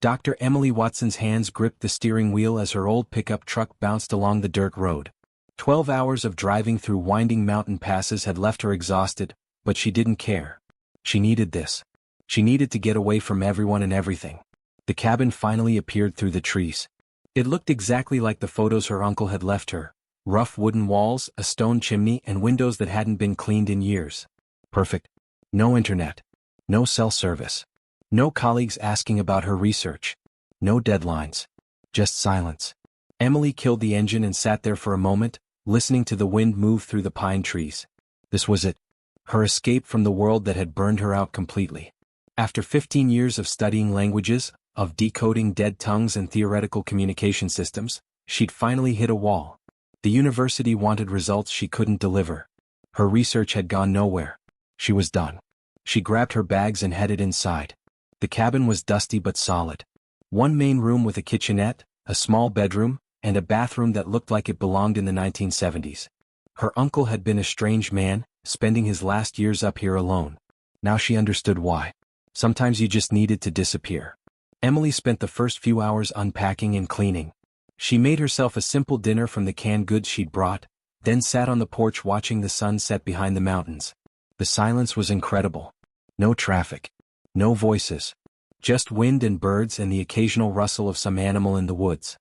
Dr. Emily Watson's hands gripped the steering wheel as her old pickup truck bounced along the dirt road. 12 hours of driving through winding mountain passes had left her exhausted, but she didn't care. She needed this. She needed to get away from everyone and everything. The cabin finally appeared through the trees. It looked exactly like the photos her uncle had left her. Rough wooden walls, a stone chimney, and windows that hadn't been cleaned in years. Perfect. No internet. No cell service. No colleagues asking about her research. No deadlines. Just silence. Emily killed the engine and sat there for a moment, listening to the wind move through the pine trees. This was it. Her escape from the world that had burned her out completely. After 15 years of studying languages, of decoding dead tongues and theoretical communication systems, she'd finally hit a wall. The university wanted results she couldn't deliver. Her research had gone nowhere. She was done. She grabbed her bags and headed inside. The cabin was dusty but solid. One main room with a kitchenette, a small bedroom, and a bathroom that looked like it belonged in the 1970s. Her uncle had been a strange man, spending his last years up here alone. Now she understood why. Sometimes you just needed to disappear. Emily spent the first few hours unpacking and cleaning. She made herself a simple dinner from the canned goods she'd brought, then sat on the porch watching the sun set behind the mountains. The silence was incredible. No traffic. No voices. Just wind and birds and the occasional rustle of some animal in the woods.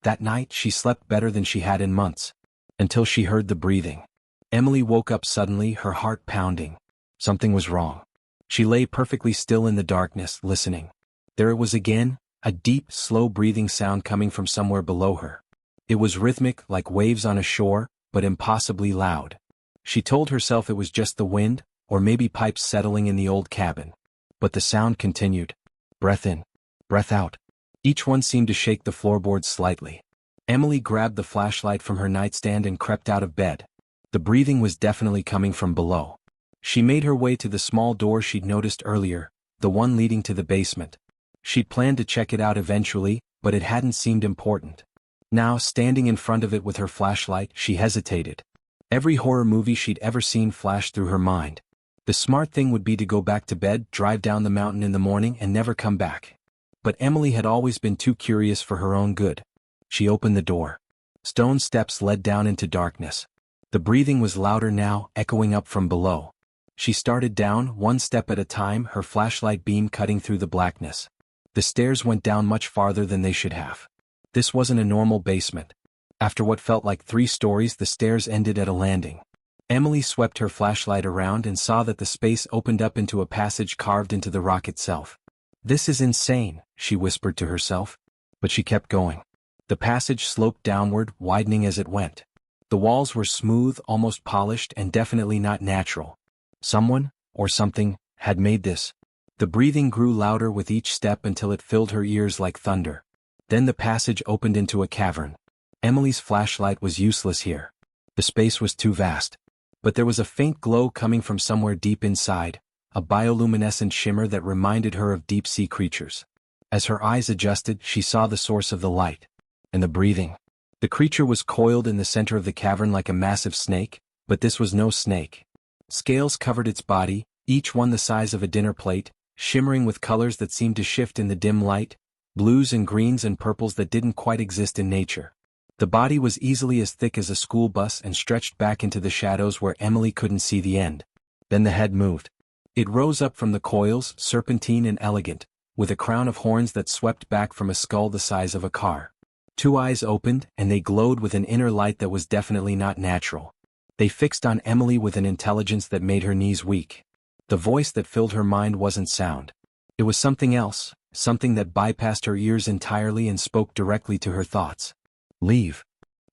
That night she slept better than she had in months. Until she heard the breathing. Emily woke up suddenly, her heart pounding. Something was wrong. She lay perfectly still in the darkness, listening. There it was again, a deep, slow breathing sound coming from somewhere below her. It was rhythmic, like waves on a shore, but impossibly loud. She told herself it was just the wind, or maybe pipes settling in the old cabin. But the sound continued. Breath in, breath out. Each one seemed to shake the floorboards slightly. Emily grabbed the flashlight from her nightstand and crept out of bed. The breathing was definitely coming from below. She made her way to the small door she'd noticed earlier, the one leading to the basement. She'd planned to check it out eventually, but it hadn't seemed important. Now, standing in front of it with her flashlight, she hesitated. Every horror movie she'd ever seen flashed through her mind. The smart thing would be to go back to bed, drive down the mountain in the morning, and never come back. But Emily had always been too curious for her own good. She opened the door. Stone steps led down into darkness. The breathing was louder now, echoing up from below. She started down, one step at a time, her flashlight beam cutting through the blackness. The stairs went down much farther than they should have. This wasn't a normal basement. After what felt like 3 stories, the stairs ended at a landing. Emily swept her flashlight around and saw that the space opened up into a passage carved into the rock itself. This is insane, she whispered to herself. But she kept going. The passage sloped downward, widening as it went. The walls were smooth, almost polished, and definitely not natural. Someone, or something, had made this. The breathing grew louder with each step until it filled her ears like thunder. Then the passage opened into a cavern. Emily's flashlight was useless here. The space was too vast. But there was a faint glow coming from somewhere deep inside, a bioluminescent shimmer that reminded her of deep-sea creatures. As her eyes adjusted, she saw the source of the light. And the breathing. The creature was coiled in the center of the cavern like a massive snake, but this was no snake. Scales covered its body, each one the size of a dinner plate, shimmering with colors that seemed to shift in the dim light, blues and greens and purples that didn't quite exist in nature. The body was easily as thick as a school bus and stretched back into the shadows where Emily couldn't see the end. Then the head moved. It rose up from the coils, serpentine and elegant, with a crown of horns that swept back from a skull the size of a car. 2 eyes opened, and they glowed with an inner light that was definitely not natural. They fixed on Emily with an intelligence that made her knees weak. The voice that filled her mind wasn't sound. It was something else, something that bypassed her ears entirely and spoke directly to her thoughts. Leave.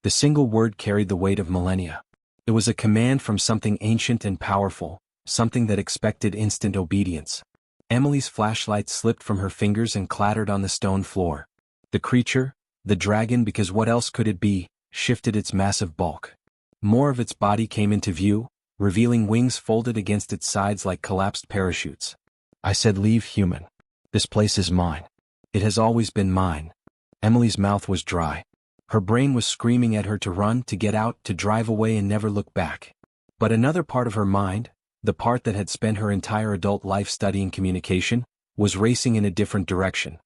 The single word carried the weight of millennia. It was a command from something ancient and powerful, something that expected instant obedience. Emily's flashlight slipped from her fingers and clattered on the stone floor. The creature, the dragon, because what else could it be, shifted its massive bulk. More of its body came into view, revealing wings folded against its sides like collapsed parachutes. I said, leave, human. This place is mine. It has always been mine. Emily's mouth was dry. Her brain was screaming at her to run, to get out, to drive away and never look back. But another part of her mind, the part that had spent her entire adult life studying communication, was racing in a different direction.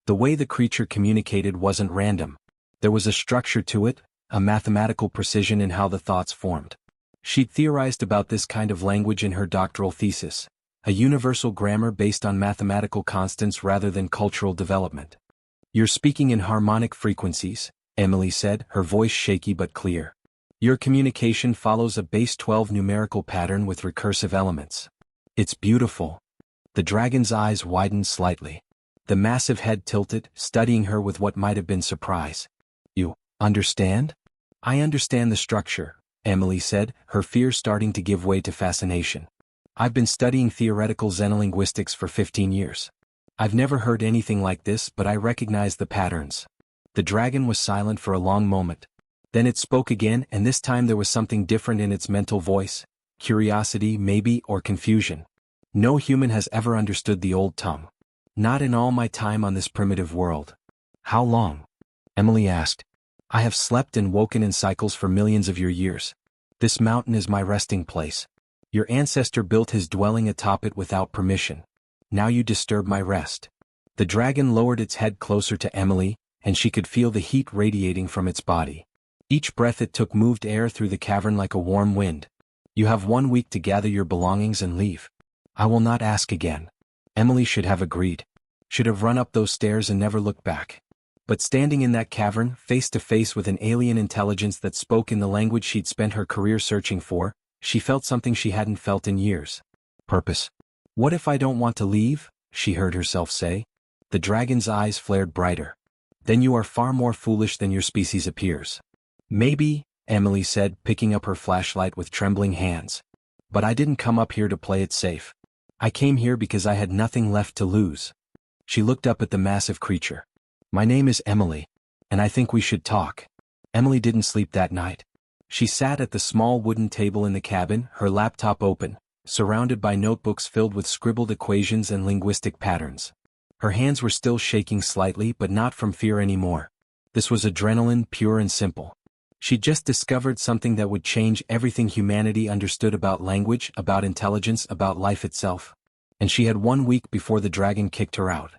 The way the creature communicated wasn't random. There was a structure to it, a mathematical precision in how the thoughts formed. She'd theorized about this kind of language in her doctoral thesis, a universal grammar based on mathematical constants rather than cultural development. "You're speaking in harmonic frequencies," Emily said, her voice shaky but clear. "Your communication follows a base 12 numerical pattern with recursive elements. It's beautiful." The dragon's eyes widened slightly. The massive head tilted, studying her with what might have been surprise. "You understand?" "I understand the structure," Emily said, her fear starting to give way to fascination. "I've been studying theoretical xenolinguistics for 15 years. I've never heard anything like this, but I recognize the patterns." The dragon was silent for a long moment. Then it spoke again, and this time there was something different in its mental voice. Curiosity, maybe, or confusion. "No human has ever understood the old tongue. Not in all my time on this primitive world." "How long?" Emily asked. "I have slept and woken in cycles for millions of your years. This mountain is my resting place. Your ancestor built his dwelling atop it without permission. Now you disturb my rest." The dragon lowered its head closer to Emily, and she could feel the heat radiating from its body. Each breath it took moved air through the cavern like a warm wind. "You have 1 week to gather your belongings and leave." "I will not ask again." Emily should have agreed. Should have run up those stairs and never looked back. But standing in that cavern, face to face with an alien intelligence that spoke in the language she'd spent her career searching for, she felt something she hadn't felt in years. Purpose. "What if I don't want to leave?" she heard herself say. The dragon's eyes flared brighter. "Then you are far more foolish than your species appears." "Maybe," Emily said, picking up her flashlight with trembling hands. "But I didn't come up here to play it safe. I came here because I had nothing left to lose." She looked up at the massive creature. "My name is Emily, and I think we should talk." Emily didn't sleep that night. She sat at the small wooden table in the cabin, her laptop open, surrounded by notebooks filled with scribbled equations and linguistic patterns. Her hands were still shaking slightly, but not from fear anymore. This was adrenaline, pure and simple. She'd just discovered something that would change everything humanity understood about language, about intelligence, about life itself. And she had 1 week before the dragon kicked her out.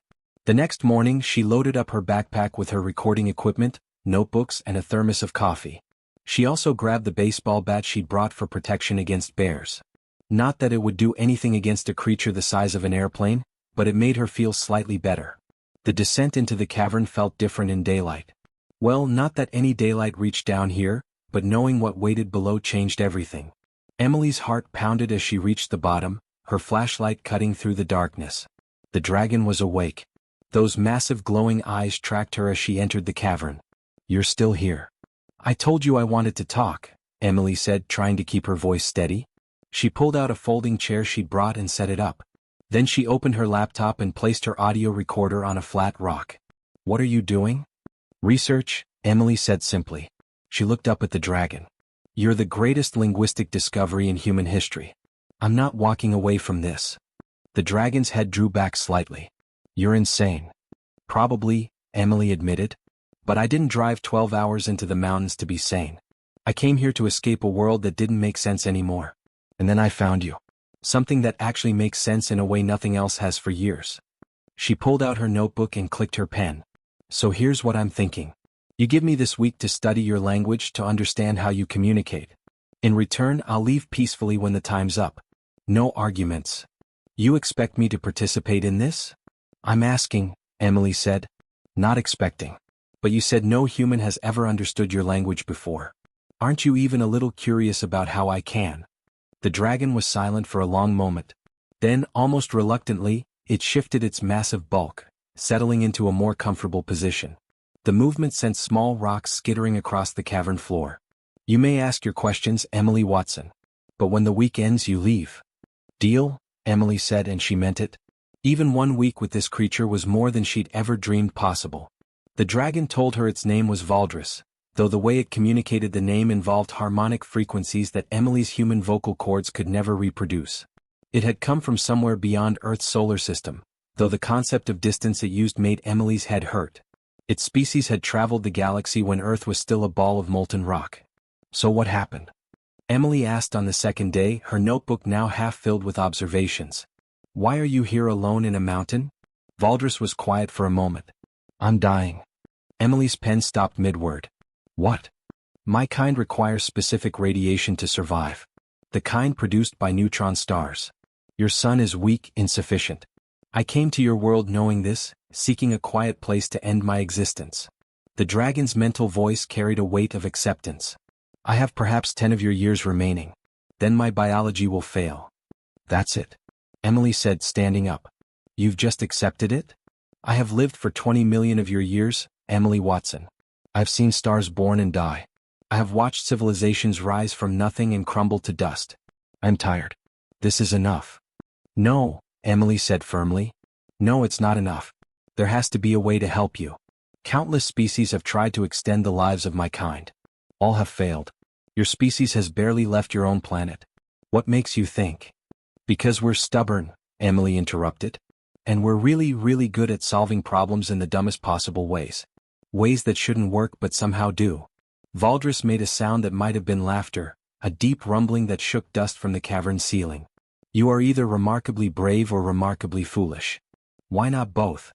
The next morning she loaded up her backpack with her recording equipment, notebooks, and a thermos of coffee. She also grabbed the baseball bat she'd brought for protection against bears. Not that it would do anything against a creature the size of an airplane, but it made her feel slightly better. The descent into the cavern felt different in daylight. Well, not that any daylight reached down here, but knowing what waited below changed everything. Emily's heart pounded as she reached the bottom, her flashlight cutting through the darkness. The dragon was awake. Those massive glowing eyes tracked her as she entered the cavern. "You're still here." "I told you I wanted to talk," Emily said, trying to keep her voice steady. She pulled out a folding chair she'd brought and set it up. Then she opened her laptop and placed her audio recorder on a flat rock. "What are you doing?" "Research," Emily said simply. She looked up at the dragon. "You're the greatest linguistic discovery in human history. I'm not walking away from this." The dragon's head drew back slightly. "You're insane." "Probably," Emily admitted. "But I didn't drive 12 hours into the mountains to be sane. I came here to escape a world that didn't make sense anymore. And then I found you. Something that actually makes sense in a way nothing else has for years." She pulled out her notebook and clicked her pen. "So here's what I'm thinking. You give me this week to study your language, to understand how you communicate. In return, I'll leave peacefully when the time's up. No arguments. You expect me to participate in this?" "I'm asking," Emily said. "Not expecting. But you said no human has ever understood your language before. Aren't you even a little curious about how I can?" The dragon was silent for a long moment. Then, almost reluctantly, it shifted its massive bulk, settling into a more comfortable position. The movement sent small rocks skittering across the cavern floor. "You may ask your questions, Emily Watson. But when the week ends you leave." "Deal?" Emily said, and she meant it. Even 1 week with this creature was more than she'd ever dreamed possible. The dragon told her its name was Valdris, though the way it communicated the name involved harmonic frequencies that Emily's human vocal cords could never reproduce. It had come from somewhere beyond Earth's solar system, though the concept of distance it used made Emily's head hurt. Its species had traveled the galaxy when Earth was still a ball of molten rock. "So what happened?" Emily asked on the second day, her notebook now half filled with observations. "Why are you here alone in a mountain?" Valdris was quiet for a moment. I'm dying. Emily's pen stopped mid-word. What? My kind requires specific radiation to survive. The kind produced by neutron stars. Your sun is weak, insufficient. I came to your world knowing this, seeking a quiet place to end my existence. The dragon's mental voice carried a weight of acceptance. I have perhaps 10 of your years remaining. Then my biology will fail. That's it. Emily said, standing up. You've just accepted it? I have lived for 20 million of your years, Emily Watson. I've seen stars born and die. I have watched civilizations rise from nothing and crumble to dust. I'm tired. This is enough. No, Emily said firmly. No, it's not enough. There has to be a way to help you. Countless species have tried to extend the lives of my kind. All have failed. Your species has barely left your own planet. What makes you think? Because we're stubborn, Emily interrupted. And we're really, really good at solving problems in the dumbest possible ways. Ways that shouldn't work but somehow do. Valdris made a sound that might have been laughter, a deep rumbling that shook dust from the cavern ceiling. You are either remarkably brave or remarkably foolish. Why not both?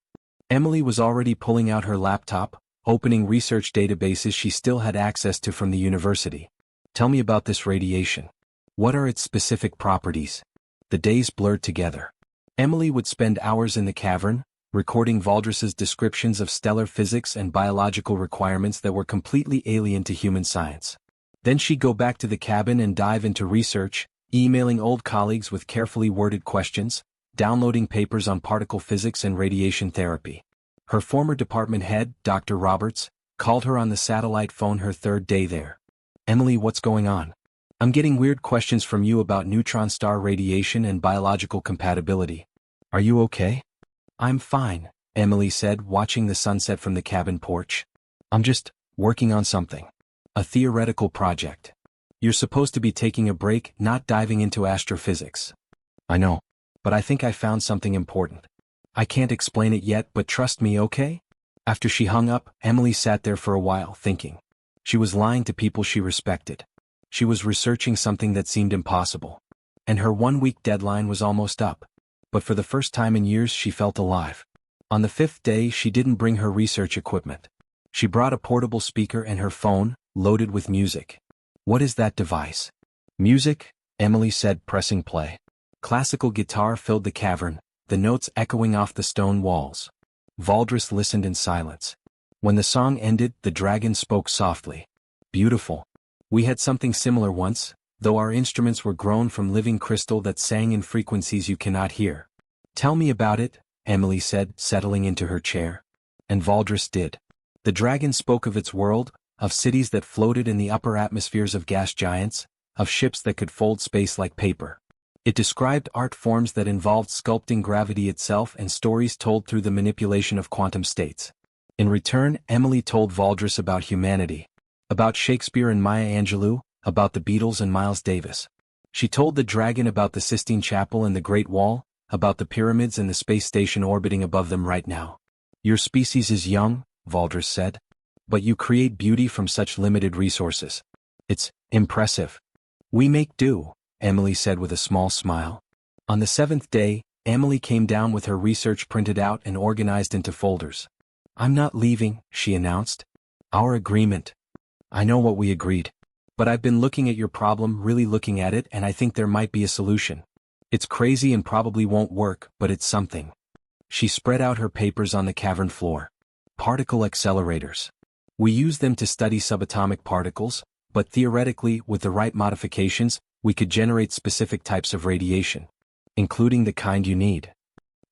Emily was already pulling out her laptop, opening research databases she still had access to from the university. Tell me about this radiation. What are its specific properties? The days blurred together. Emily would spend hours in the cavern, recording Valdris's descriptions of stellar physics and biological requirements that were completely alien to human science. Then she'd go back to the cabin and dive into research, emailing old colleagues with carefully worded questions, downloading papers on particle physics and radiation therapy. Her former department head, Dr. Roberts, called her on the satellite phone her third day there. Emily, what's going on? I'm getting weird questions from you about neutron star radiation and biological compatibility. Are you okay? I'm fine, Emily said, watching the sunset from the cabin porch. I'm just working on something. A theoretical project. You're supposed to be taking a break, not diving into astrophysics. I know. But I think I found something important. I can't explain it yet, but trust me, okay? After she hung up, Emily sat there for a while, thinking. She was lying to people she respected. She was researching something that seemed impossible. And her 1-week deadline was almost up. But for the first time in years she felt alive. On the 5th day she didn't bring her research equipment. She brought a portable speaker and her phone, loaded with music. What is that device? Music, Emily said, pressing play. Classical guitar filled the cavern, the notes echoing off the stone walls. Valdris listened in silence. When the song ended, the dragon spoke softly. Beautiful. We had something similar once, though our instruments were grown from living crystal that sang in frequencies you cannot hear. Tell me about it, Emily said, settling into her chair. And Valdris did. The dragon spoke of its world, of cities that floated in the upper atmospheres of gas giants, of ships that could fold space like paper. It described art forms that involved sculpting gravity itself and stories told through the manipulation of quantum states. In return, Emily told Valdris about humanity. About Shakespeare and Maya Angelou, about the Beatles and Miles Davis. She told the dragon about the Sistine Chapel and the Great Wall, about the pyramids and the space station orbiting above them right now. Your species is young, Valdris said. But you create beauty from such limited resources. It's impressive. We make do, Emily said with a small smile. On the 7th day, Emily came down with her research printed out and organized into folders. I'm not leaving, she announced. Our agreement. I know what we agreed. But I've been looking at your problem, really looking at it, and I think there might be a solution. It's crazy and probably won't work, but it's something. She spread out her papers on the cavern floor. Particle accelerators. We use them to study subatomic particles, but theoretically, with the right modifications, we could generate specific types of radiation, including the kind you need.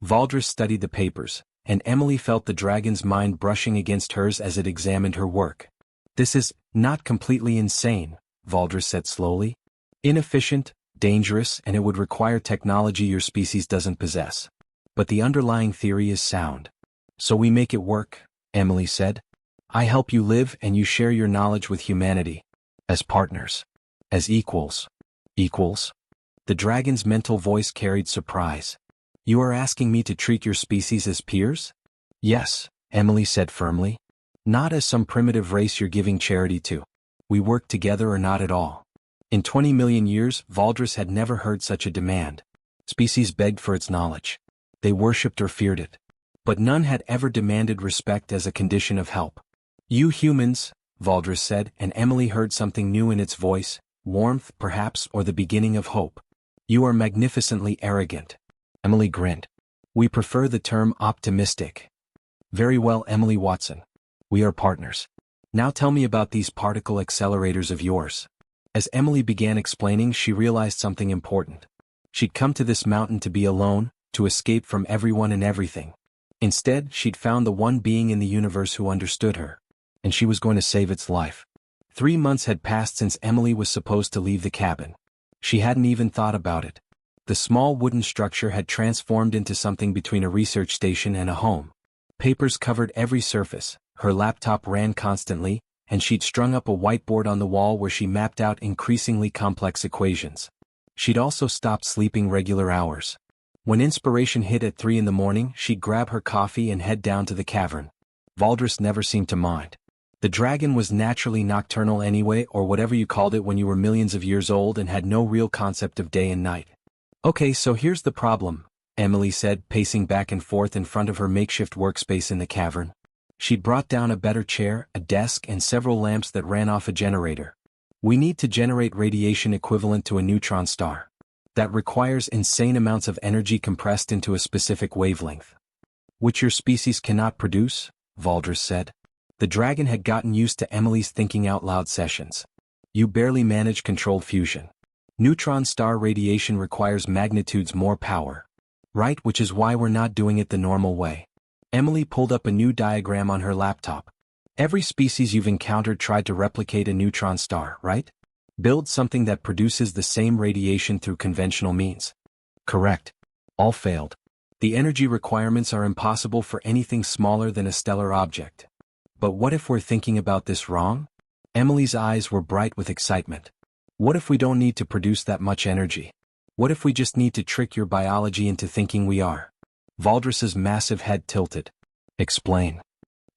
Valdris studied the papers, and Emily felt the dragon's mind brushing against hers as it examined her work. This is not completely insane, Valdris said slowly. Inefficient, dangerous, and it would require technology your species doesn't possess. But the underlying theory is sound. So we make it work, Emily said. I help you live and you share your knowledge with humanity. As partners. As equals. Equals? The dragon's mental voice carried surprise. You are asking me to treat your species as peers? Yes, Emily said firmly. Not as some primitive race you're giving charity to. We work together or not at all. In 20 million years, Valdris had never heard such a demand. Species begged for its knowledge. They worshipped or feared it. but none had ever demanded respect as a condition of help. "You humans," Valdris said, and Emily heard something new in its voice, warmth perhaps, or the beginning of hope. "You are magnificently arrogant." Emily grinned. "We prefer the term optimistic." "Very well, Emily Watson. We are partners. Now tell me about these particle accelerators of yours." As Emily began explaining, she realized something important. She'd come to this mountain to be alone, to escape from everyone and everything. Instead, she'd found the one being in the universe who understood her, and she was going to save its life. 3 months had passed since Emily was supposed to leave the cabin. She hadn't even thought about it. The small wooden structure had transformed into something between a research station and a home. Papers covered every surface, her laptop ran constantly, and she'd strung up a whiteboard on the wall where she mapped out increasingly complex equations. She'd also stopped sleeping regular hours. When inspiration hit at 3 in the morning, she'd grab her coffee and head down to the cavern. Valdris never seemed to mind. The dragon was naturally nocturnal anyway, or whatever you called it when you were millions of years old and had no real concept of day and night. "Okay, so here's the problem," Emily said, pacing back and forth in front of her makeshift workspace in the cavern. She'd brought down a better chair, a desk, and several lamps that ran off a generator. "We need to generate radiation equivalent to a neutron star. That requires insane amounts of energy compressed into a specific wavelength, which your species cannot produce," Valdris said. The dragon had gotten used to Emily's thinking out loud sessions. "You barely manage controlled fusion. Neutron star radiation requires magnitudes more power. Right, which is why we're not doing it the normal way." Emily pulled up a new diagram on her laptop. "Every species you've encountered tried to replicate a neutron star, right? Build something that produces the same radiation through conventional means." "Correct. All failed. The energy requirements are impossible for anything smaller than a stellar object." "But what if we're thinking about this wrong?" Emily's eyes were bright with excitement. "What if we don't need to produce that much energy? What if we just need to trick your biology into thinking we are?" Valdris's massive head tilted. "Explain."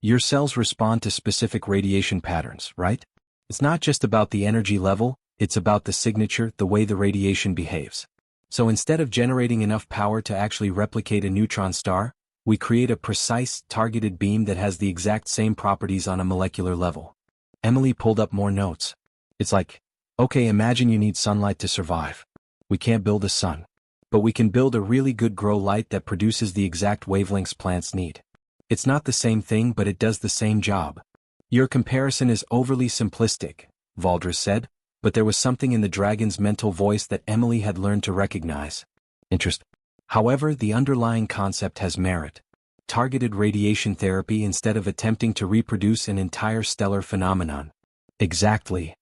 "Your cells respond to specific radiation patterns, right? It's not just about the energy level, it's about the signature, the way the radiation behaves. So instead of generating enough power to actually replicate a neutron star, we create a precise, targeted beam that has the exact same properties on a molecular level." Emily pulled up more notes. "It's like, okay, imagine you need sunlight to survive. We can't build a sun. But we can build a really good grow light that produces the exact wavelengths plants need. It's not the same thing, but it does the same job." "Your comparison is overly simplistic," Valdris said, but there was something in the dragon's mental voice that Emily had learned to recognize. Interest. However, the underlying concept has merit. Targeted radiation therapy instead of attempting to reproduce an entire stellar phenomenon. "Exactly."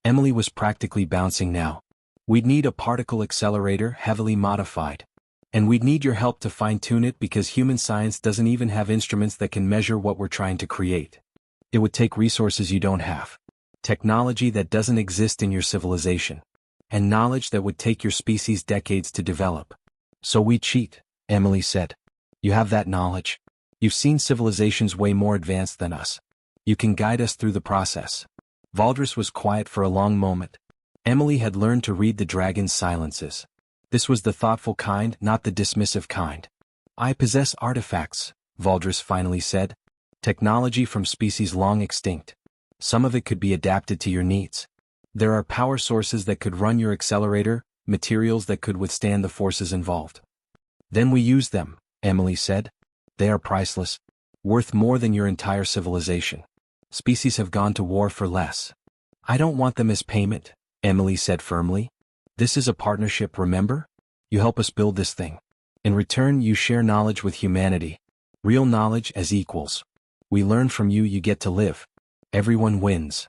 Emily was practically bouncing now. "We'd need a particle accelerator heavily modified. And we'd need your help to fine-tune it because human science doesn't even have instruments that can measure what we're trying to create. It would take resources you don't have. Technology that doesn't exist in your civilization. And knowledge that would take your species decades to develop." "So we cheat," Emily said. "You have that knowledge. You've seen civilizations way more advanced than us. You can guide us through the process." Valdris was quiet for a long moment. Emily had learned to read the dragon's silences. This was the thoughtful kind, not the dismissive kind. "I possess artifacts," Valdris finally said. "Technology from species long extinct. Some of it could be adapted to your needs. There are power sources that could run your accelerator, materials that could withstand the forces involved." "Then we use them," Emily said. "They are priceless. Worth more than your entire civilization. Species have gone to war for less." "I don't want them as payment," Emily said firmly. "This is a partnership, remember? You help us build this thing. In return, you share knowledge with humanity. Real knowledge as equals. We learn from you, you get to live. Everyone wins."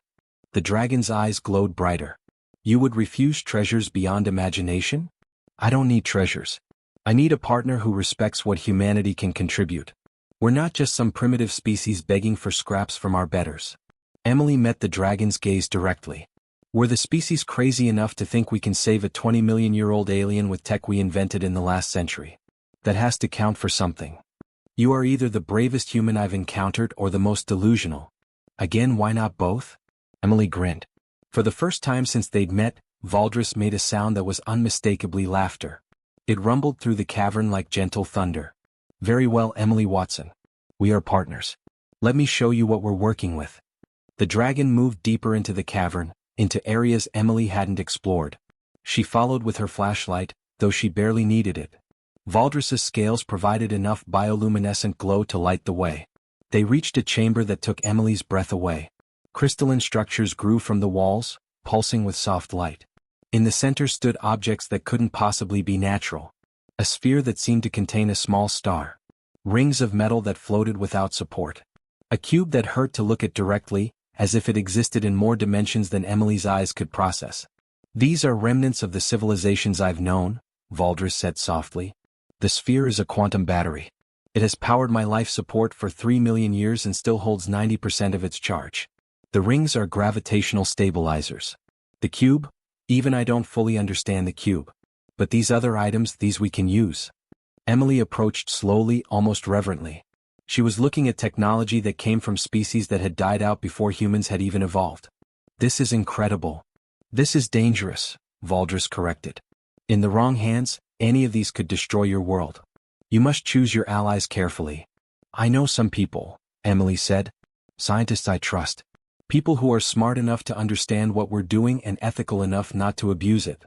The dragon's eyes glowed brighter. "You would refuse treasures beyond imagination?" "I don't need treasures. I need a partner who respects what humanity can contribute. We're not just some primitive species begging for scraps from our betters." Emily met the dragon's gaze directly. "We're the species crazy enough to think we can save a 20-million-year-old alien with tech we invented in the last century. That has to count for something. You are either the bravest human I've encountered or the most delusional. Again, why not both?" Emily grinned. For the first time since they'd met, Valdris made a sound that was unmistakably laughter. It rumbled through the cavern like gentle thunder. Very well, Emily Watson. We are partners. Let me show you what we're working with. The dragon moved deeper into the cavern, into areas Emily hadn't explored. She followed with her flashlight, though she barely needed it. Valdris's scales provided enough bioluminescent glow to light the way. They reached a chamber that took Emily's breath away. Crystalline structures grew from the walls, pulsing with soft light. In the center stood objects that couldn't possibly be natural. A sphere that seemed to contain a small star. Rings of metal that floated without support. A cube that hurt to look at directly, as if it existed in more dimensions than Emily's eyes could process. These are remnants of the civilizations I've known, Valdris said softly. The sphere is a quantum battery. It has powered my life support for 3 million years and still holds 90% of its charge. The rings are gravitational stabilizers. The cube? Even I don't fully understand the cube. But these other items, these we can use. Emily approached slowly, almost reverently. She was looking at technology that came from species that had died out before humans had even evolved. This is incredible. This is dangerous, Valdris corrected. In the wrong hands, any of these could destroy your world. You must choose your allies carefully. I know some people, Emily said. Scientists I trust. People who are smart enough to understand what we're doing and ethical enough not to abuse it.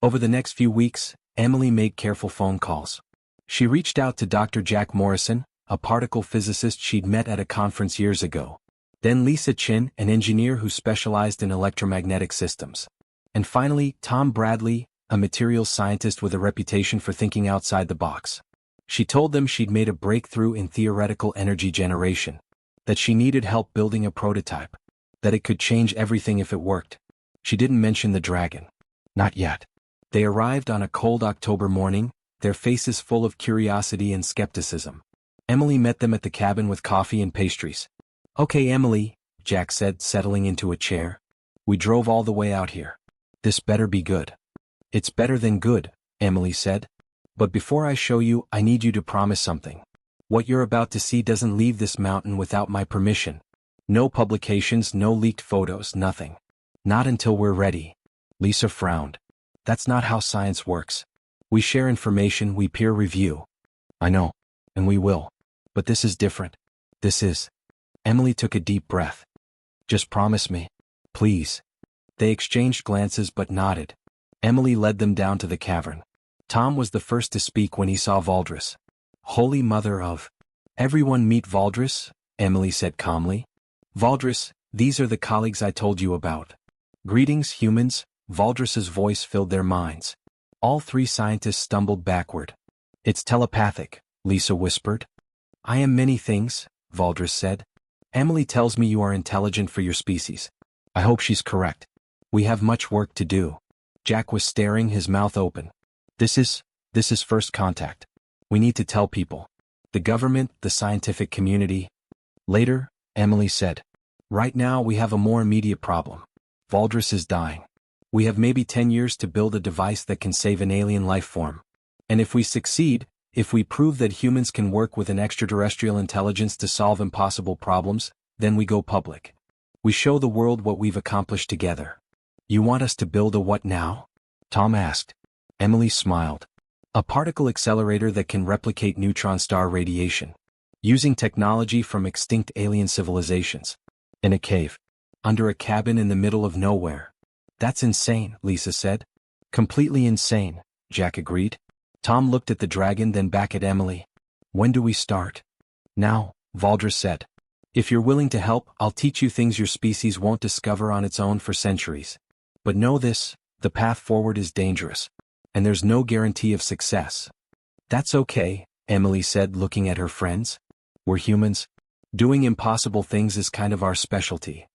Over the next few weeks, Emily made careful phone calls. She reached out to Dr. Jack Morrison, a particle physicist she'd met at a conference years ago. Then Lisa Chin, an engineer who specialized in electromagnetic systems. And finally, Tom Bradley, a materials scientist with a reputation for thinking outside the box. She told them she'd made a breakthrough in theoretical energy generation. That she needed help building a prototype. That it could change everything if it worked. She didn't mention the dragon. Not yet. They arrived on a cold October morning, their faces full of curiosity and skepticism. Emily met them at the cabin with coffee and pastries. Okay, Emily, Jack said, settling into a chair. We drove all the way out here. This better be good. It's better than good, Emily said. But before I show you, I need you to promise something. What you're about to see doesn't leave this mountain without my permission. No publications, no leaked photos, nothing. Not until we're ready. Lisa frowned. That's not how science works. We share information, we peer review. I know. And we will. But this is different. This is. Emily took a deep breath. Just promise me. Please. They exchanged glances but nodded. Emily led them down to the cavern. Tom was the first to speak when he saw Valdris. Holy Mother of. Everyone meet Valdris, Emily said calmly. Valdris, these are the colleagues I told you about. Greetings, humans, Valdris's voice filled their minds. All three scientists stumbled backward. It's telepathic, Lisa whispered. I am many things, Valdris said. Emily tells me you are intelligent for your species. I hope she's correct. We have much work to do. Jack was staring, his mouth open. This is first contact. We need to tell people. The government, the scientific community. Later, Emily said. Right now we have a more immediate problem. Valdris is dying. We have maybe 10 years to build a device that can save an alien life form. And if we succeed, if we prove that humans can work with an extraterrestrial intelligence to solve impossible problems, then we go public. We show the world what we've accomplished together. You want us to build a what now? Tom asked. Emily smiled. A particle accelerator that can replicate neutron star radiation. Using technology from extinct alien civilizations. In a cave. Under a cabin in the middle of nowhere. That's insane, Lisa said. Completely insane, Jack agreed. Tom looked at the dragon, then back at Emily. When do we start? Now, Valdris said. If you're willing to help, I'll teach you things your species won't discover on its own for centuries. But know this, the path forward is dangerous. And there's no guarantee of success. That's okay, Emily said, looking at her friends. We're humans. Doing impossible things is kind of our specialty.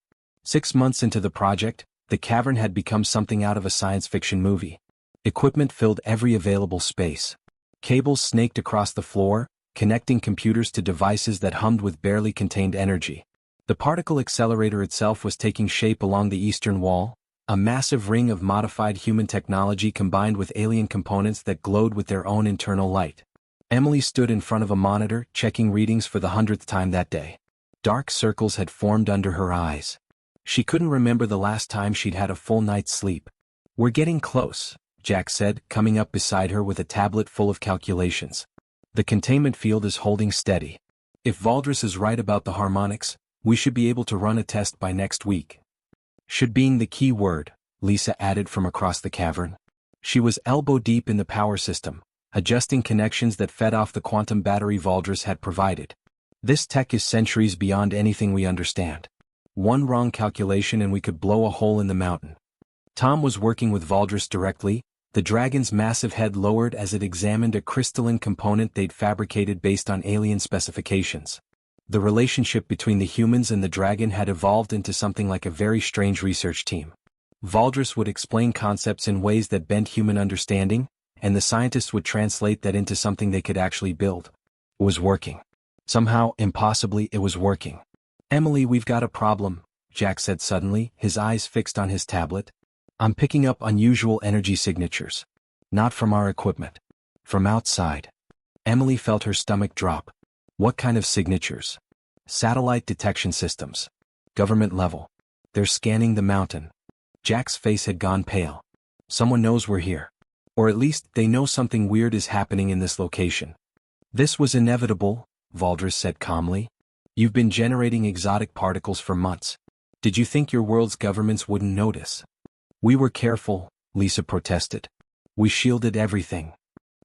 6 months into the project, the cavern had become something out of a science fiction movie. Equipment filled every available space. Cables snaked across the floor, connecting computers to devices that hummed with barely contained energy. The particle accelerator itself was taking shape along the eastern wall, a massive ring of modified human technology combined with alien components that glowed with their own internal light. Emily stood in front of a monitor, checking readings for the 100th time that day. Dark circles had formed under her eyes. She couldn't remember the last time she'd had a full night's sleep. We're getting close, Jack said, coming up beside her with a tablet full of calculations. The containment field is holding steady. If Valdris is right about the harmonics, we should be able to run a test by next week. Should being the key word, Lisa added from across the cavern. She was elbow-deep in the power system, adjusting connections that fed off the quantum battery Valdris had provided. This tech is centuries beyond anything we understand. One wrong calculation and we could blow a hole in the mountain. Tom was working with Valdris directly, the dragon's massive head lowered as it examined a crystalline component they'd fabricated based on alien specifications. The relationship between the humans and the dragon had evolved into something like a very strange research team. Valdris would explain concepts in ways that bent human understanding, and the scientists would translate that into something they could actually build. It was working. Somehow, impossibly, it was working. "Emily, we've got a problem," Jack said suddenly, his eyes fixed on his tablet. "I'm picking up unusual energy signatures. Not from our equipment. From outside." Emily felt her stomach drop. "What kind of signatures?" "Satellite detection systems. Government level. They're scanning the mountain." Jack's face had gone pale. "Someone knows we're here. Or at least, they know something weird is happening in this location." "This was inevitable," Valdris said calmly. "You've been generating exotic particles for months. Did you think your world's governments wouldn't notice?" "We were careful," Lisa protested. "We shielded everything."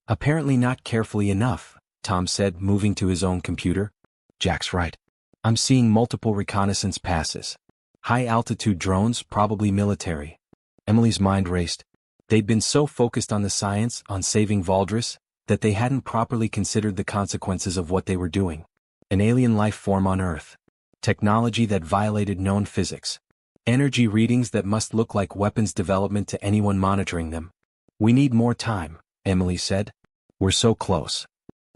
"Apparently not carefully enough," Tom said, moving to his own computer. "Jack's right. I'm seeing multiple reconnaissance passes. High-altitude drones, probably military." Emily's mind raced. They'd been so focused on the science, on saving Valdris, that they hadn't properly considered the consequences of what they were doing. An alien life form on Earth. Technology that violated known physics. Energy readings that must look like weapons development to anyone monitoring them. "We need more time," Emily said. "We're so close."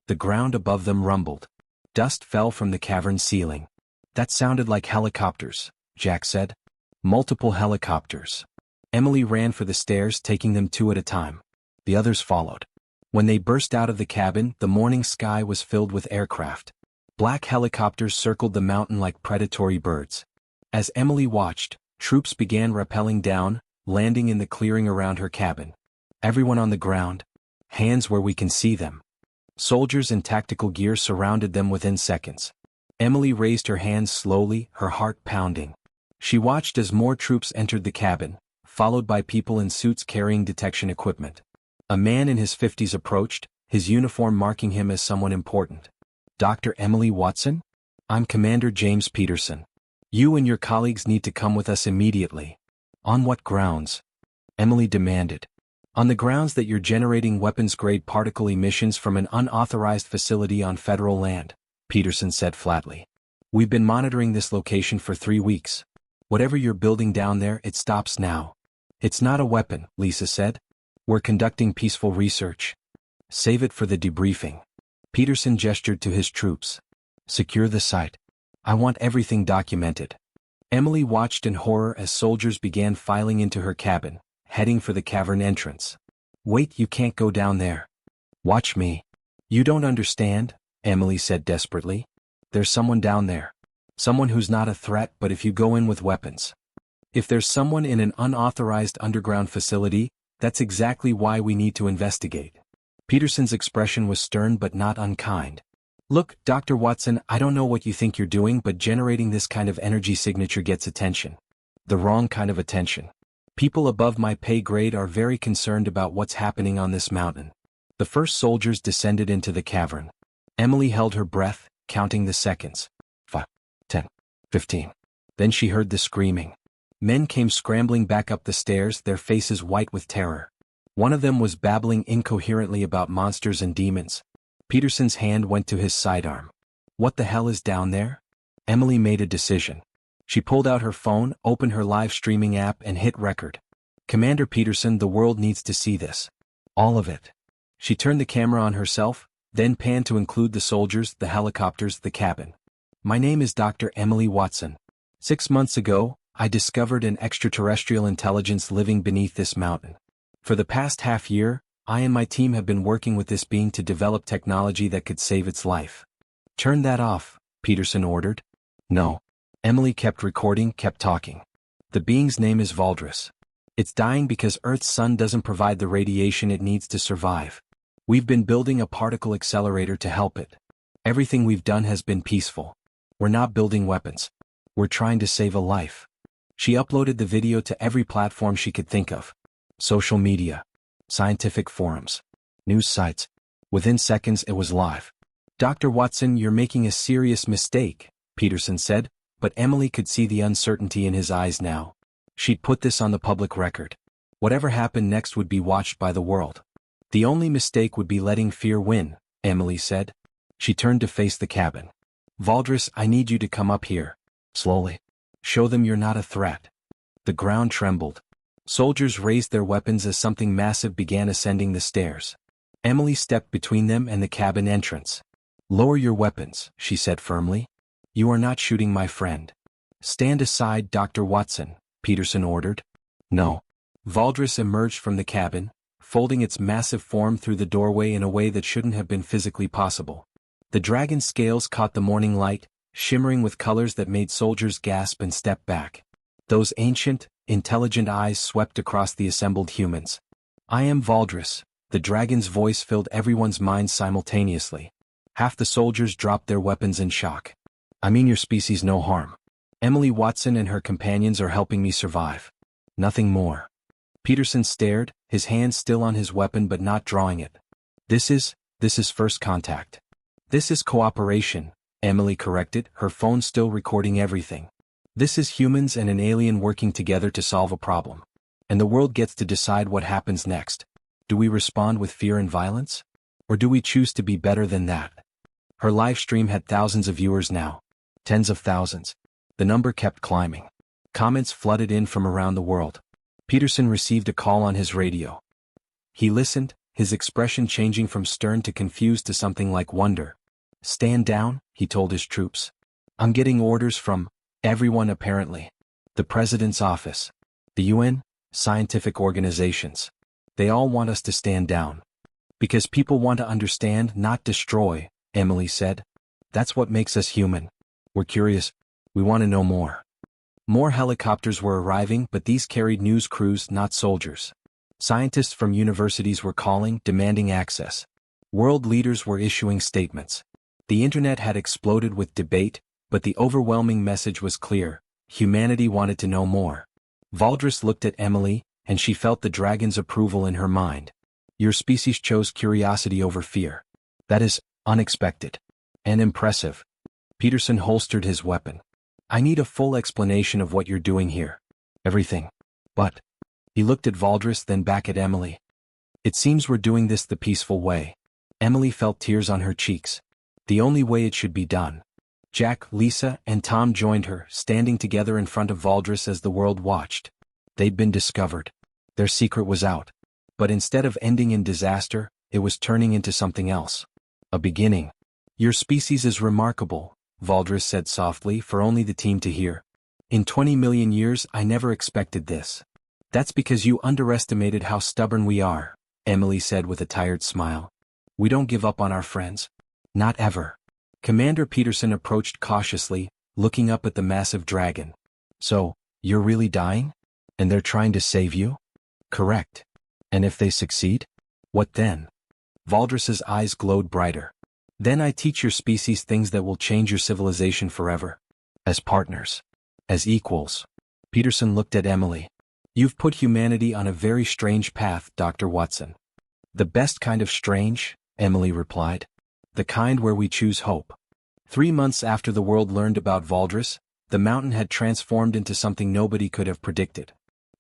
The ground above them rumbled. Dust fell from the cavern ceiling. "That sounded like helicopters," Jack said. "Multiple helicopters." Emily ran for the stairs, taking them two at a time. The others followed. When they burst out of the cabin, the morning sky was filled with aircraft. Black helicopters circled the mountain like predatory birds. As Emily watched, troops began rappelling down, landing in the clearing around her cabin. Everyone on the ground. Hands where we can see them. Soldiers in tactical gear surrounded them within seconds. Emily raised her hands slowly, her heart pounding. She watched as more troops entered the cabin, followed by people in suits carrying detection equipment. A man in his 50s approached, his uniform marking him as someone important. "Dr. Emily Watson? I'm Commander James Peterson. You and your colleagues need to come with us immediately." "On what grounds?" Emily demanded. "On the grounds that you're generating weapons-grade particle emissions from an unauthorized facility on federal land," Peterson said flatly. "We've been monitoring this location for 3 weeks. Whatever you're building down there, it stops now." "It's not a weapon," Lisa said. "We're conducting peaceful research. Save it for the debriefing." Peterson gestured to his troops. "Secure the site. I want everything documented." Emily watched in horror as soldiers began filing into her cabin, heading for the cavern entrance. "Wait, you can't go down there. Watch me." "You don't understand," Emily said desperately. "There's someone down there. Someone who's not a threat, but if you go in with weapons. If there's someone in an unauthorized underground facility, that's exactly why we need to investigate." Peterson's expression was stern but not unkind. "Look, Dr. Watson, I don't know what you think you're doing, but generating this kind of energy signature gets attention. The wrong kind of attention. People above my pay grade are very concerned about what's happening on this mountain." The first soldiers descended into the cavern. Emily held her breath, counting the seconds. 5, 10, 15. Then she heard the screaming. Men came scrambling back up the stairs, their faces white with terror. One of them was babbling incoherently about monsters and demons. Peterson's hand went to his sidearm. "What the hell is down there?" Emily made a decision. She pulled out her phone, opened her live streaming app and hit record. "Commander Peterson, the world needs to see this. All of it." She turned the camera on herself, then panned to include the soldiers, the helicopters, the cabin. "My name is Dr. Emily Watson. 6 months ago, I discovered an extraterrestrial intelligence living beneath this mountain. For the past half year, I and my team have been working with this being to develop technology that could save its life." "Turn that off," Peterson ordered. "No." Emily kept recording, kept talking. "The being's name is Valdris. It's dying because Earth's sun doesn't provide the radiation it needs to survive. We've been building a particle accelerator to help it. Everything we've done has been peaceful. We're not building weapons. We're trying to save a life. She uploaded the video to every platform she could think of. Social media, scientific forums, news sites. Within seconds it was live. "Dr. Watson, you're making a serious mistake," Peterson said, but Emily could see the uncertainty in his eyes now. She'd put this on the public record. Whatever happened next would be watched by the world. "The only mistake would be letting fear win," Emily said. She turned to face the cabin. "Valdris, I need you to come up here." Slowly. "Show them you're not a threat." The ground trembled. Soldiers raised their weapons as something massive began ascending the stairs. Emily stepped between them and the cabin entrance. "Lower your weapons," she said firmly. "You are not shooting my friend." "Stand aside, Dr. Watson," Peterson ordered. "No." Valdris emerged from the cabin, folding its massive form through the doorway in a way that shouldn't have been physically possible. The dragon's scales caught the morning light, shimmering with colors that made soldiers gasp and step back. Those ancient, intelligent eyes swept across the assembled humans. "I am Valdris." The dragon's voice filled everyone's minds simultaneously. Half the soldiers dropped their weapons in shock. "I mean your species no harm. Emily Watson and her companions are helping me survive. Nothing more." Peterson stared, his hand still on his weapon but not drawing it. This is first contact. This is cooperation," Emily corrected, her phone still recording everything. "This is humans and an alien working together to solve a problem. And the world gets to decide what happens next. Do we respond with fear and violence? Or do we choose to be better than that?" Her live stream had thousands of viewers now. Tens of thousands. The number kept climbing. Comments flooded in from around the world. Peterson received a call on his radio. He listened, his expression changing from stern to confused to something like wonder. "Stand down," he told his troops. "I'm getting orders from everyone apparently. The President's office. The UN, scientific organizations. They all want us to stand down. Because people want to understand, not destroy," Emily said. "That's what makes us human. We're curious. We want to know more." More helicopters were arriving, but these carried news crews, not soldiers. Scientists from universities were calling, demanding access. World leaders were issuing statements. The internet had exploded with debate, but the overwhelming message was clear: humanity wanted to know more. Valdris looked at Emily, and she felt the dragon's approval in her mind. "Your species chose curiosity over fear. That is unexpected. And impressive." Peterson holstered his weapon. "I need a full explanation of what you're doing here." "Everything. But..." He looked at Valdris, then back at Emily. "It seems we're doing this the peaceful way." Emily felt tears on her cheeks. "The only way it should be done." Jack, Lisa, and Tom joined her, standing together in front of Valdris as the world watched. They'd been discovered. Their secret was out. But instead of ending in disaster, it was turning into something else. A beginning. "Your species is remarkable," Valdris said softly for only the team to hear. "In 20 million years I never expected this." "That's because you underestimated how stubborn we are," Emily said with a tired smile. "We don't give up on our friends. Not ever." Commander Peterson approached cautiously, looking up at the massive dragon. "So, you're really dying? And they're trying to save you?" "Correct. And if they succeed? What then?" Valdris's eyes glowed brighter. "Then I teach your species things that will change your civilization forever. As partners. As equals." Peterson looked at Emily. "You've put humanity on a very strange path, Dr. Watson." "The best kind of strange," Emily replied. "The kind where we choose hope." 3 months after the world learned about Valdris, the mountain had transformed into something nobody could have predicted.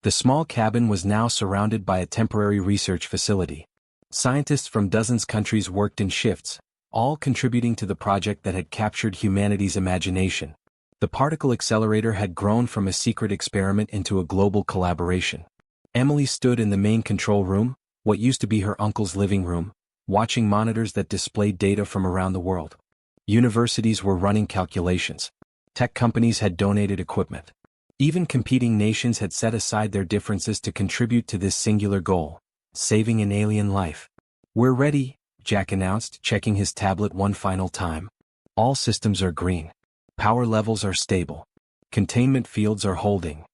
The small cabin was now surrounded by a temporary research facility. Scientists from dozens of countries worked in shifts, all contributing to the project that had captured humanity's imagination. The particle accelerator had grown from a secret experiment into a global collaboration. Emily stood in the main control room, what used to be her uncle's living room, watching monitors that displayed data from around the world. Universities were running calculations. Tech companies had donated equipment. Even competing nations had set aside their differences to contribute to this singular goal: saving an alien life. "We're ready," Jack announced, checking his tablet one final time. "All systems are green. Power levels are stable. Containment fields are holding."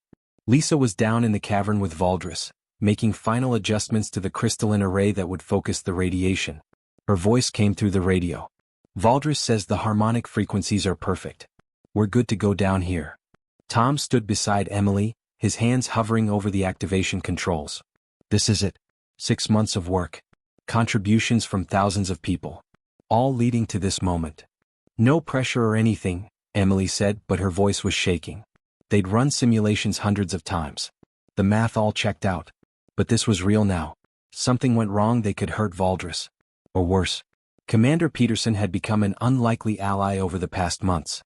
Lisa was down in the cavern with Valdris, making final adjustments to the crystalline array that would focus the radiation. Her voice came through the radio. Valdris says the harmonic frequencies are perfect. We're good to go down here. Tom stood beside Emily, his hands hovering over the activation controls. This is it. 6 months of work. Contributions from thousands of people. All leading to this moment. No pressure or anything, Emily said, but her voice was shaking. They'd run simulations hundreds of times. The math all checked out. But this was real now. Something went wrong, they could hurt Valdris. Or worse. Commander Peterson had become an unlikely ally over the past months.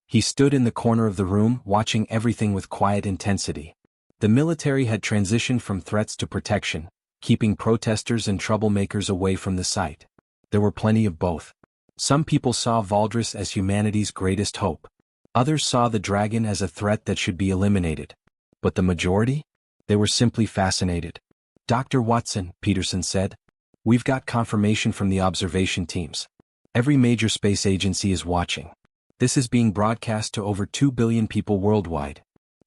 He stood in the corner of the room, watching everything with quiet intensity. The military had transitioned from threats to protection, keeping protesters and troublemakers away from the site. There were plenty of both. Some people saw Valdris as humanity's greatest hope. Others saw the dragon as a threat that should be eliminated. But the majority? They were simply fascinated. Dr. Watson, Peterson said. We've got confirmation from the observation teams. Every major space agency is watching. This is being broadcast to over 2 billion people worldwide.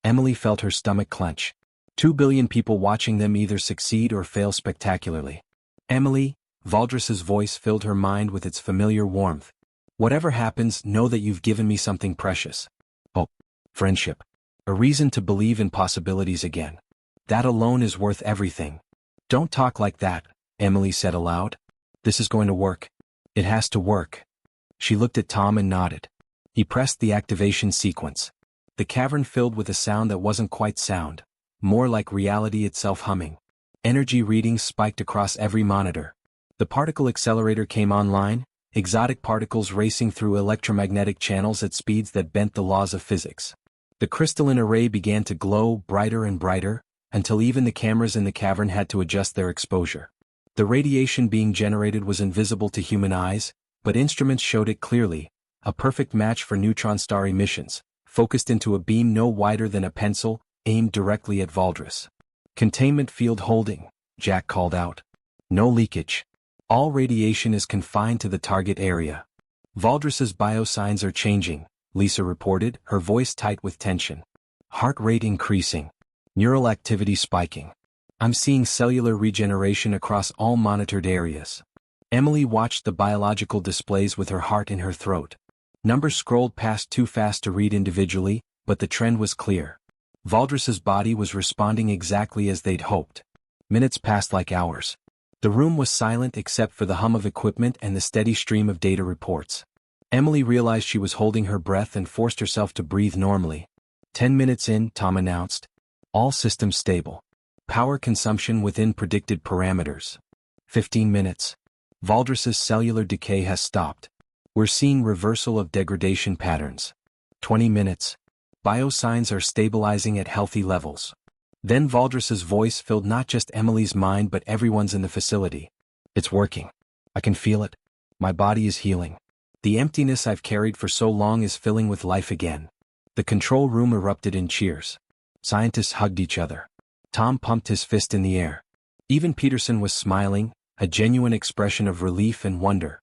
Emily felt her stomach clench. 2 billion people watching them either succeed or fail spectacularly. Emily, Valdris's voice filled her mind with its familiar warmth. Whatever happens, know that you've given me something precious. Hope. Friendship. A reason to believe in possibilities again. That alone is worth everything. Don't talk like that, Emily said aloud. This is going to work. It has to work. She looked at Tom and nodded. He pressed the activation sequence. The cavern filled with a sound that wasn't quite sound, more like reality itself humming. Energy readings spiked across every monitor. The particle accelerator came online, exotic particles racing through electromagnetic channels at speeds that bent the laws of physics. The crystalline array began to glow brighter and brighter, until even the cameras in the cavern had to adjust their exposure. The radiation being generated was invisible to human eyes, but instruments showed it clearly, a perfect match for neutron star emissions, focused into a beam no wider than a pencil, aimed directly at Valdris. Containment field holding, Jack called out. No leakage. All radiation is confined to the target area. Valdris's biosigns are changing, Lisa reported, her voice tight with tension. Heart rate increasing. Neural activity spiking. I'm seeing cellular regeneration across all monitored areas. Emily watched the biological displays with her heart in her throat. Numbers scrolled past too fast to read individually, but the trend was clear. Valdris's body was responding exactly as they'd hoped. Minutes passed like hours. The room was silent except for the hum of equipment and the steady stream of data reports. Emily realized she was holding her breath and forced herself to breathe normally. 10 minutes in, Tom announced. All systems stable. Power consumption within predicted parameters. 15 minutes. Valdris's cellular decay has stopped. We're seeing reversal of degradation patterns. 20 minutes. Biosigns are stabilizing at healthy levels. Then Valdris's voice filled not just Emily's mind but everyone's in the facility. It's working. I can feel it. My body is healing. The emptiness I've carried for so long is filling with life again. The control room erupted in cheers. Scientists hugged each other. Tom pumped his fist in the air. Even Peterson was smiling, a genuine expression of relief and wonder.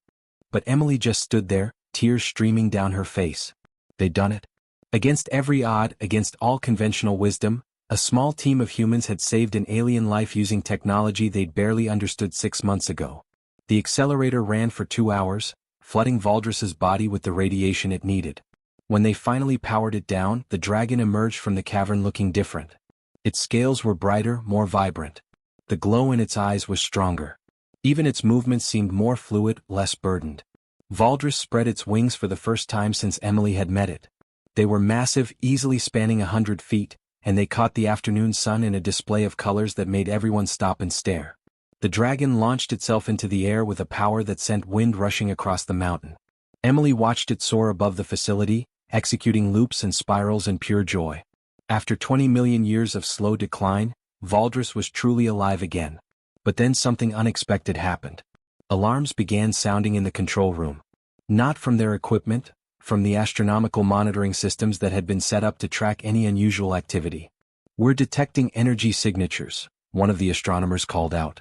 But Emily just stood there, tears streaming down her face. They'd done it. Against every odd, against all conventional wisdom, a small team of humans had saved an alien life using technology they'd barely understood 6 months ago. The accelerator ran for 2 hours, flooding Valdris's body with the radiation it needed. When they finally powered it down, the dragon emerged from the cavern looking different. Its scales were brighter, more vibrant. The glow in its eyes was stronger. Even its movements seemed more fluid, less burdened. Valdris spread its wings for the first time since Emily had met it. They were massive, easily spanning 100 feet, and they caught the afternoon sun in a display of colors that made everyone stop and stare. The dragon launched itself into the air with a power that sent wind rushing across the mountain. Emily watched it soar above the facility, executing loops and spirals in pure joy. After 20 million years of slow decline, Valdris was truly alive again. But then something unexpected happened. Alarms began sounding in the control room. Not from their equipment, from the astronomical monitoring systems that had been set up to track any unusual activity. We're detecting energy signatures, one of the astronomers called out.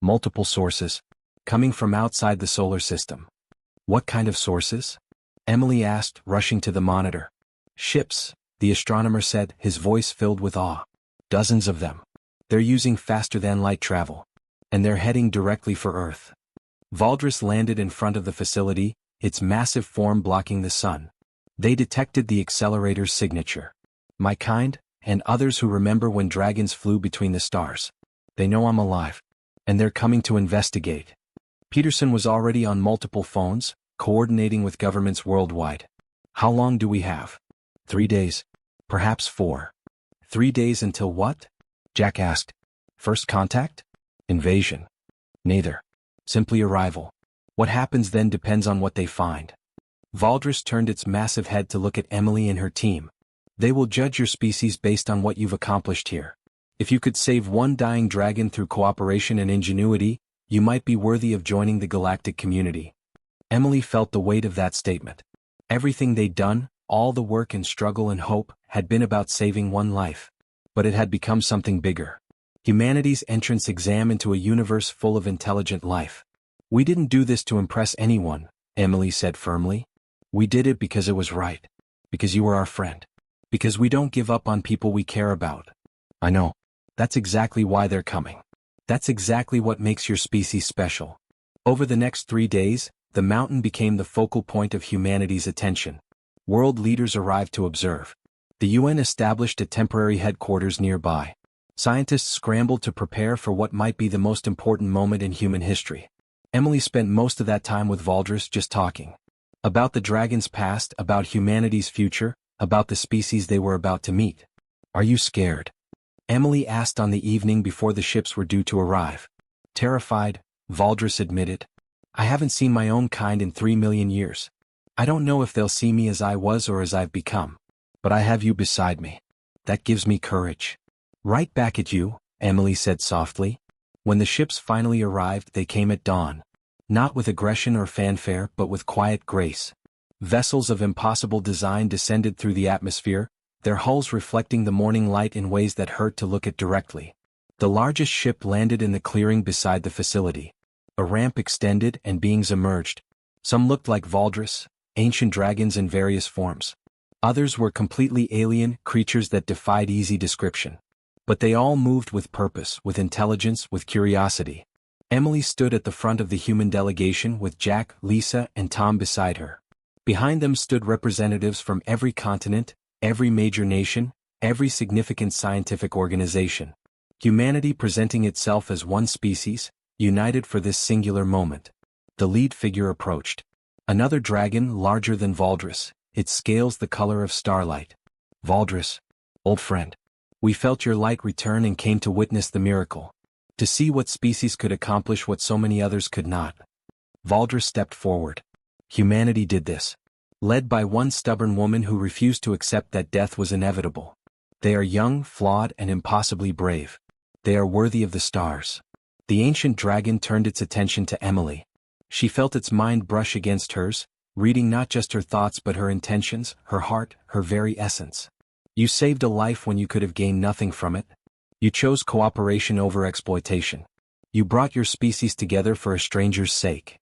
Multiple sources. Coming from outside the solar system. What kind of sources? Emily asked, rushing to the monitor. Ships, the astronomer said, his voice filled with awe. Dozens of them. They're using faster-than-light travel. And they're heading directly for Earth. Valdris landed in front of the facility, its massive form blocking the sun. They detected the accelerator's signature. My kind, and others who remember when dragons flew between the stars. They know I'm alive. And they're coming to investigate. Peterson was already on multiple phones, coordinating with governments worldwide. How long do we have? 3 days. Perhaps 4. 3 days until what? Jack asked. First contact? Invasion. Neither. Simply arrival. What happens then depends on what they find. Valdris turned its massive head to look at Emily and her team. They will judge your species based on what you've accomplished here. If you could save one dying dragon through cooperation and ingenuity, you might be worthy of joining the galactic community. Emily felt the weight of that statement. Everything they'd done, all the work and struggle and hope, had been about saving one life. But it had become something bigger. Humanity's entrance exam into a universe full of intelligent life. We didn't do this to impress anyone, Emily said firmly. We did it because it was right. Because you were our friend. Because we don't give up on people we care about. I know. That's exactly why they're coming. That's exactly what makes your species special. Over the next 3 days, the mountain became the focal point of humanity's attention. World leaders arrived to observe. The UN established a temporary headquarters nearby. Scientists scrambled to prepare for what might be the most important moment in human history. Emily spent most of that time with Valdris just talking. About the dragon's past, about humanity's future, about the species they were about to meet. Are you scared? Emily asked on the evening before the ships were due to arrive. Terrified, Valdris admitted. I haven't seen my own kind in 3 million years. I don't know if they'll see me as I was or as I've become. But I have you beside me. That gives me courage. Right back at you, Emily said softly. When the ships finally arrived, they came at dawn. Not with aggression or fanfare, but with quiet grace. Vessels of impossible design descended through the atmosphere, their hulls reflecting the morning light in ways that hurt to look at directly. The largest ship landed in the clearing beside the facility. A ramp extended and beings emerged. Some looked like Valdris, ancient dragons in various forms. Others were completely alien creatures that defied easy description. But they all moved with purpose, with intelligence, with curiosity. Emily stood at the front of the human delegation with Jack, Lisa, and Tom beside her. Behind them stood representatives from every continent, every major nation, every significant scientific organization. Humanity presenting itself as one species, united for this singular moment. The lead figure approached. Another dragon larger than Valdris, its scales the color of starlight. Valdris, old friend. We felt your light return and came to witness the miracle. To see what species could accomplish what so many others could not. Valdris stepped forward. Humanity did this. Led by one stubborn woman who refused to accept that death was inevitable. They are young, flawed, and impossibly brave. They are worthy of the stars. The ancient dragon turned its attention to Emily. She felt its mind brush against hers, reading not just her thoughts but her intentions, her heart, her very essence. You saved a life when you could have gained nothing from it. You chose cooperation over exploitation. You brought your species together for a stranger's sake.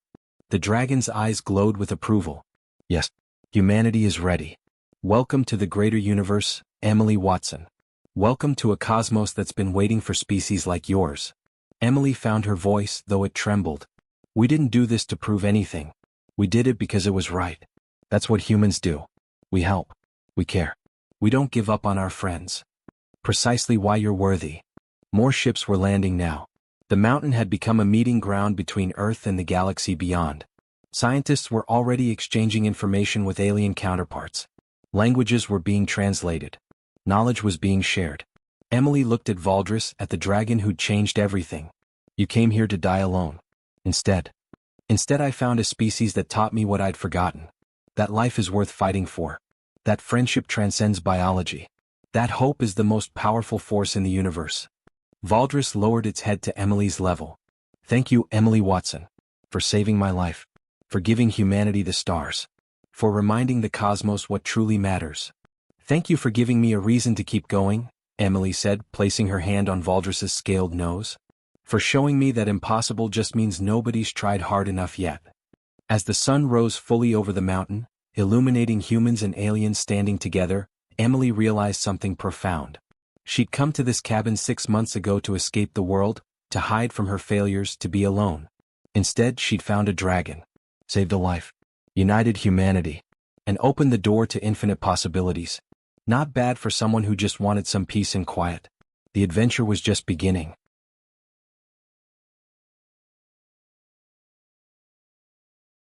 The dragon's eyes glowed with approval. Yes, humanity is ready. Welcome to the greater universe, Emily Watson. Welcome to a cosmos that's been waiting for species like yours. Emily found her voice, though it trembled. We didn't do this to prove anything. We did it because it was right. That's what humans do. We help. We care. We don't give up on our friends. Precisely why you're worthy. More ships were landing now. The mountain had become a meeting ground between Earth and the galaxy beyond. Scientists were already exchanging information with alien counterparts. Languages were being translated. Knowledge was being shared. Emily looked at Valdris, at the dragon who'd changed everything. You came here to die alone. Instead I found a species that taught me what I'd forgotten. That life is worth fighting for. That friendship transcends biology. That hope is the most powerful force in the universe. Valdris lowered its head to Emily's level. Thank you, Emily Watson, for saving my life, for giving humanity the stars, for reminding the cosmos what truly matters. Thank you for giving me a reason to keep going, Emily said, placing her hand on Valdris's scaled nose. For showing me that impossible just means nobody's tried hard enough yet. As the sun rose fully over the mountain, illuminating humans and aliens standing together, Emily realized something profound. She'd come to this cabin 6 months ago to escape the world, to hide from her failures, to be alone. Instead, she'd found a dragon, saved a life, united humanity, and opened the door to infinite possibilities. Not bad for someone who just wanted some peace and quiet. The adventure was just beginning.